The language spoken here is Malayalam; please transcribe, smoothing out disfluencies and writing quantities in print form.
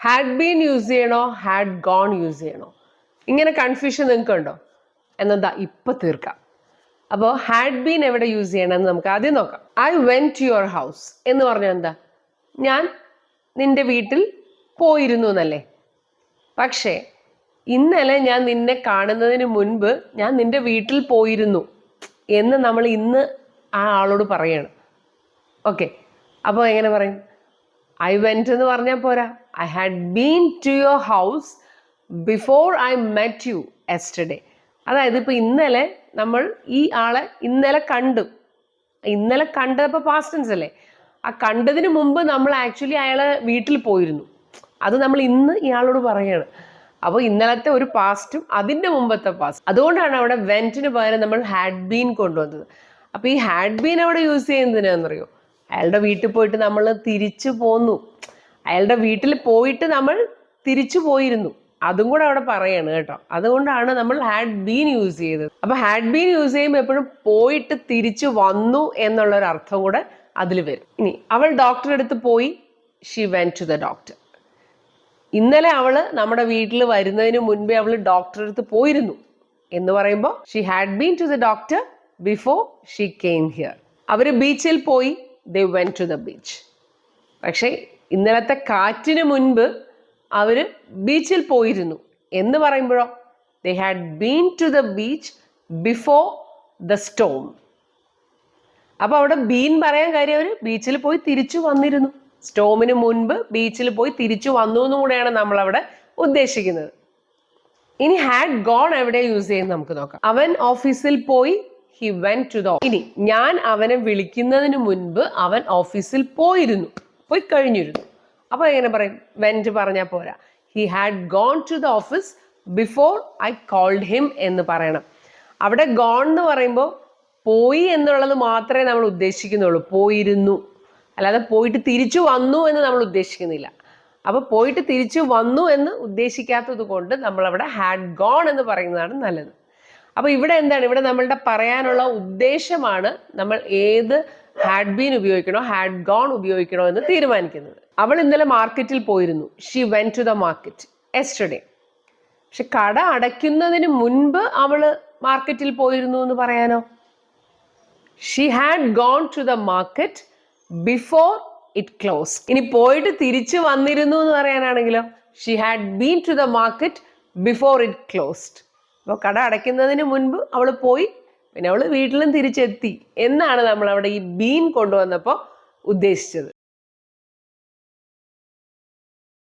ഹാഡ് ബീൻ യൂസ് ചെയ്യണോ ഹാഡ് ഗോൺ യൂസ് ചെയ്യണോ? ഇങ്ങനെ കൺഫ്യൂഷൻ നിങ്ങൾക്ക് ഉണ്ടോ? എന്നെന്താ ഇപ്പൊ തീർക്കാം. അപ്പോൾ ഹാഡ് ബീൻ എവിടെ യൂസ് ചെയ്യണമെന്ന് നമുക്ക് ആദ്യം നോക്കാം. I went to your house എന്ന് പറഞ്ഞാൽ എന്താ? ഞാൻ നിന്റെ വീട്ടിൽ പോയിരുന്നു എന്നല്ലേ. പക്ഷേ ഇന്നലെ ഞാൻ നിന്നെ കാണുന്നതിന് മുൻപ് ഞാൻ നിന്റെ വീട്ടിൽ പോയിരുന്നു എന്ന് നമ്മൾ ഇന്ന് ആ ആളോട് പറയാണ്. ഓക്കെ, അപ്പോൾ എങ്ങനെ പറയും? ഐ വെന്റ് എന്ന് പറഞ്ഞാൽ പോരാ. I had been to your house before I met you yesterday. അതായത് ഇപ്പൊ ഇന്നലെ നമ്മൾ ഈ ആളെ ഇന്നലെ കണ്ടു. ഇന്നലെ കണ്ടപ്പോൾ പാസ്റ്റ് ടെൻസ് അല്ലേ. ആ കണ്ടതിന് മുമ്പ് നമ്മൾ ആക്ച്വലി അയാളെ വീട്ടിൽ പോയിരുന്നു. അത് നമ്മൾ ഇന്ന് ഇയാളോട് പറയാണ്. അപ്പോൾ ഇന്നലത്തെ ഒരു പാസ്റ്റും അതിൻ്റെ മുമ്പത്തെ പാസ്റ്റ്. അതുകൊണ്ടാണ് അവിടെ വെന്റിന് പകരം നമ്മൾ ഹാഡ് ബീൻ കൊണ്ടുവന്നത്. അപ്പോൾ ഈ ഹാഡ് ബീൻ അവിടെ യൂസ് ചെയ്യുന്നതിനാണെന്നറിയോ? അയാളുടെ വീട്ടിൽ പോയിട്ട് നമ്മൾ തിരിച്ചു പോന്നു. അയാളുടെ വീട്ടിൽ പോയിട്ട് നമ്മൾ തിരിച്ചു പോയിരുന്നു. അതും കൂടെ അവിടെ പറയാണ് കേട്ടോ. അതുകൊണ്ടാണ് നമ്മൾ ഹാഡ് ബീൻ യൂസ് ചെയ്തത്. അപ്പൊ ഹാഡ് ബീൻ യൂസ് ചെയ്യുമ്പോൾ എപ്പോഴും പോയിട്ട് തിരിച്ചു വന്നു എന്നുള്ള ഒരു അർത്ഥം കൂടെ അതിൽ വരും. ഇനി അവൾ ഡോക്ടറെ അടുത്ത് പോയി. She went to the doctor. ഇന്നലെ അവള് നമ്മുടെ വീട്ടിൽ വരുന്നതിന് മുൻപേ അവൾ ഡോക്ടറെ അടുത്ത് പോയിരുന്നു എന്ന് പറയുമ്പോൾ she had been to the doctor before she came here. അവര് ബീച്ചിൽ പോയി. They went to the beach. പക്ഷേ ഇന്നലത്തെ കാറ്റിന് മുൻപ് അവര് ബീച്ചിൽ പോയിരുന്നു എന്ന് പറയുമ്പോഴോ they had been to the beach before the storm. അപ്പൊ അവിടെ ബീൻ പറയാൻ കാര്യം അവര് ബീച്ചിൽ പോയി തിരിച്ചു വന്നിരുന്നു. സ്റ്റോമിന് മുൻപ് ബീച്ചിൽ പോയി തിരിച്ചു വന്നു എന്നും കൂടെയാണ് നമ്മൾ അവിടെ ഉദ്ദേശിക്കുന്നത്. ഇനി ഹാഡ് ഗോൺ എവിടെ യൂസ് ചെയ്യുന്നത് നമുക്ക് നോക്കാം. അവൻ ഓഫീസിൽ പോയി. He went to the. ഇനി ഞാൻ അവനെ വിളിക്കുന്നതിന് മുൻപ് അവൻ ഓഫീസിൽ പോയിരുന്നു, പോയി കഴിഞ്ഞിരുന്നു. അപ്പൊ എങ്ങനെ പറയും? വെന്റ് പറഞ്ഞാൽ പോരാ. He had gone to the office before I called him എന്ന് പറയണം. അവിടെ ഗോൺ എന്ന് പറയുമ്പോൾ പോയി എന്നുള്ളത് മാത്രമേ നമ്മൾ ഉദ്ദേശിക്കുന്നുള്ളൂ. പോയിരുന്നു, അല്ലാതെ പോയിട്ട് തിരിച്ചു വന്നു എന്ന് നമ്മൾ ഉദ്ദേശിക്കുന്നില്ല. അപ്പൊ പോയിട്ട് തിരിച്ചു വന്നു എന്ന് ഉദ്ദേശിക്കാത്തത് കൊണ്ട് നമ്മൾ അവിടെ ഹാഡ് ഗോൺ എന്ന് പറയുന്നതാണ് നല്ലത്. അപ്പൊ ഇവിടെ എന്താണ്? ഇവിടെ നമ്മളുടെ പറയാനുള്ള ഉദ്ദേശമാണ് നമ്മൾ ഏത് ഹാഡ് ബീൻ ഉപയോഗിക്കണോ ഹാഡ് ഗോൺ ഉപയോഗിക്കണോ എന്ന് തീരുമാനിക്കുന്നത്. അവൾ ഇന്നലെ മാർക്കറ്റിൽ പോയിരുന്നു. She went to the market yesterday. പക്ഷെ കട അടയ്ക്കുന്നതിന് മുൻപ് അവള് മാർക്കറ്റിൽ പോയിരുന്നു എന്ന് പറയാനോ? She had gone to the market before it close. ഇനി പോയിട്ട് തിരിച്ചു വന്നിരുന്നു എന്ന് പറയാനാണെങ്കിലോ she had been to the market before it closed. അപ്പോൾ കട അടയ്ക്കുന്നതിന് മുൻപ് അവൾ പോയി, പിന്നെ അവൾ വീട്ടിലും തിരിച്ചെത്തി എന്നാണ് നമ്മൾ അവിടെ ഈ ബീൻ കൊണ്ടുവന്നപ്പോൾ ഉദ്ദേശിച്ചത്.